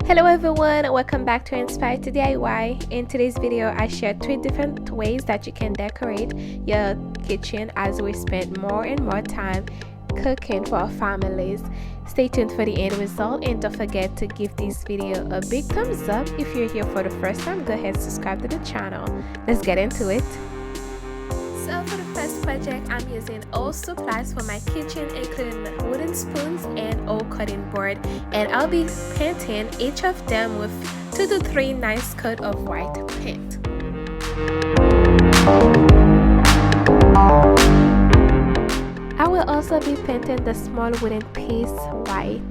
Hello everyone, welcome back to Inspired to DIY. In today's video, I shared 3 different ways that you can decorate your kitchen as we spend more and more time cooking for our families. Stay tuned for the end result and don't forget to give this video a big thumbs up. If you're here for the first time, go ahead and subscribe to the channel. Let's get into it. So for the first project, I'm using old supplies for my kitchen, including wooden spoons and old cutting board, and I'll be painting each of them with 2 to 3 nice coat of white paint. I will also be painting the small wooden piece white.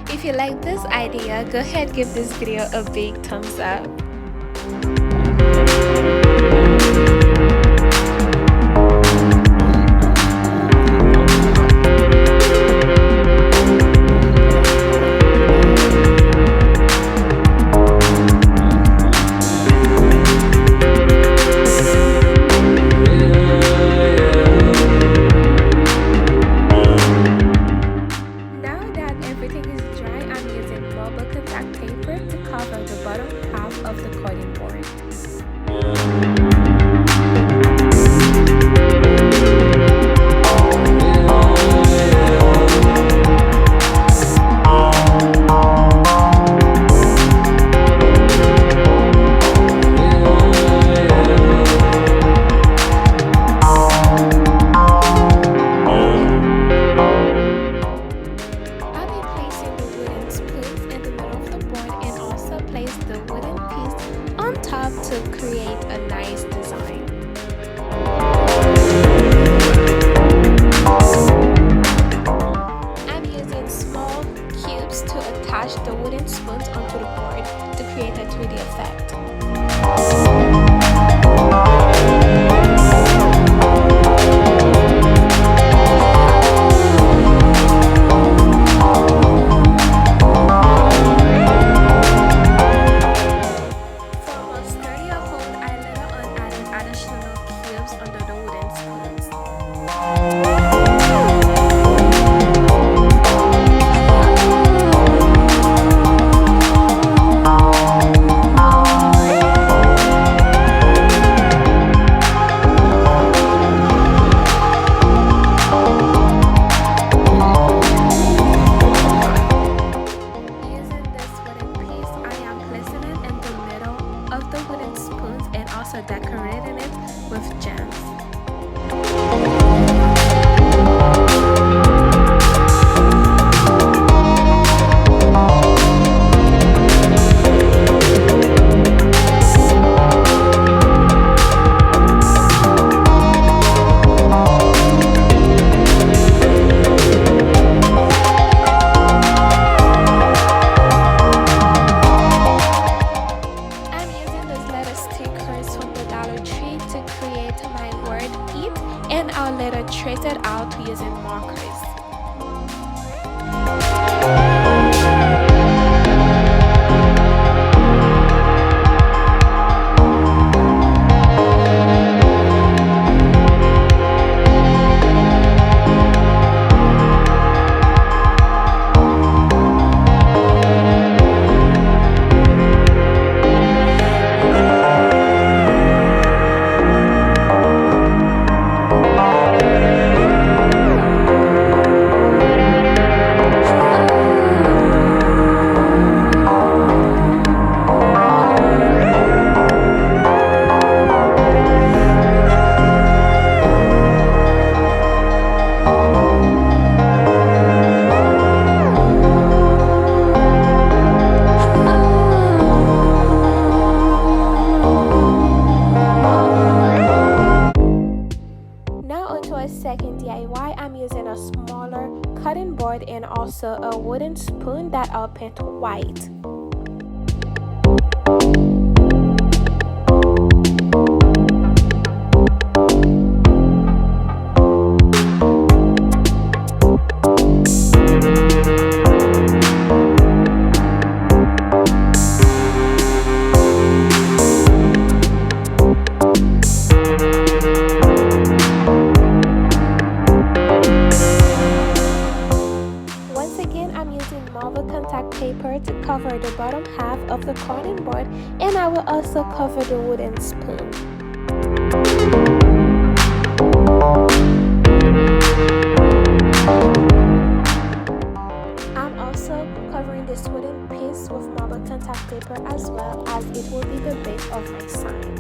If you like this idea, go ahead and give this video a big thumbs up. Of the cutting board. To create a nice design. I'm using small cubes to attach the wooden spoons onto the board to create a 3D effect. Decorating it with gems. And I'll later trace it out using markers. Second DIY, I'm using a smaller cutting board and also a wooden spoon that I'll paint white. the cutting board, and I will also cover the wooden spoon. I'm also covering this wooden piece with marble contact paper, as well as it will be the base of my sign.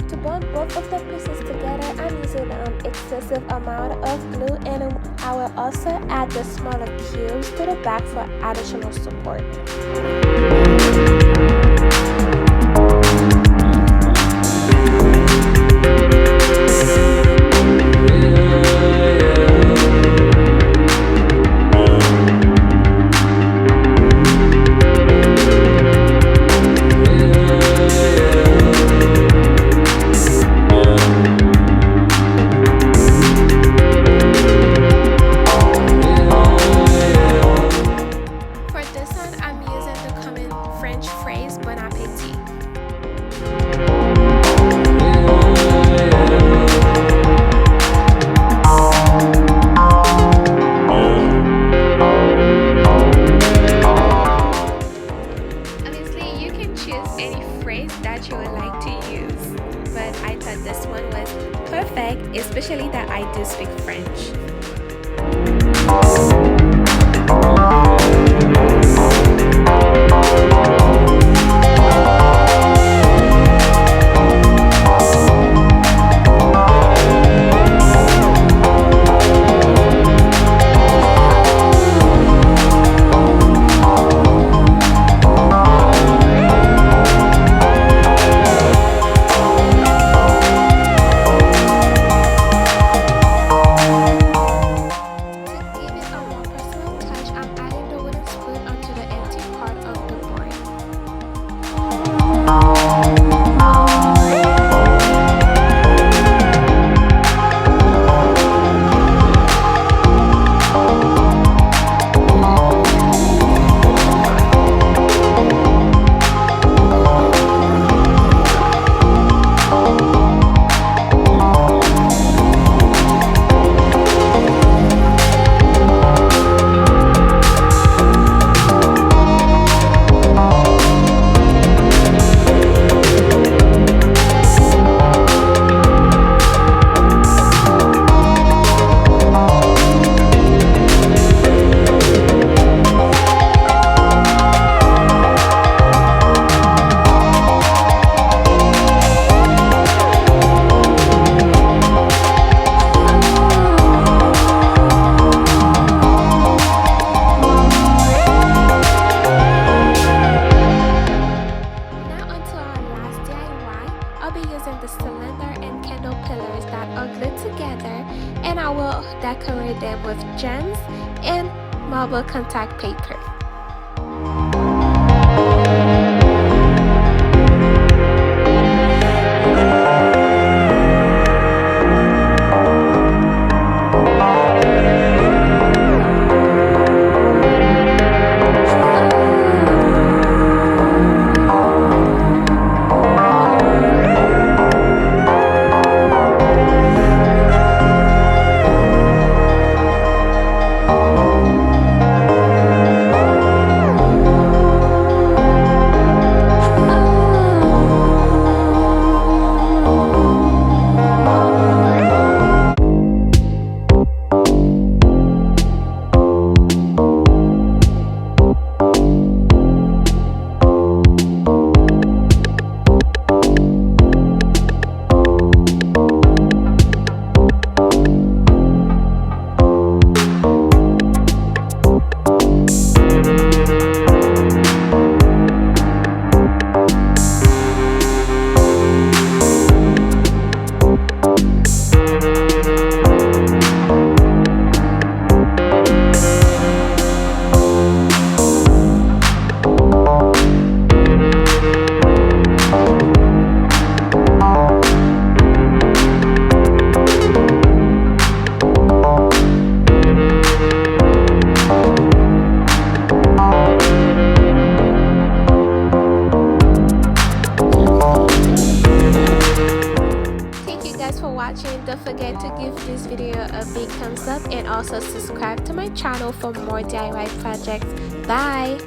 To bond both of the pieces together, I'm using an excessive amount of glue, and I will also add the smaller cubes to the back for additional support. That you would like to use, but I thought this one was perfect, especially that I do speak French. And I will decorate them with gems and marble contact paper. watching. Don't forget to give this video a big thumbs up and also subscribe to my channel for more DIY projects. Bye!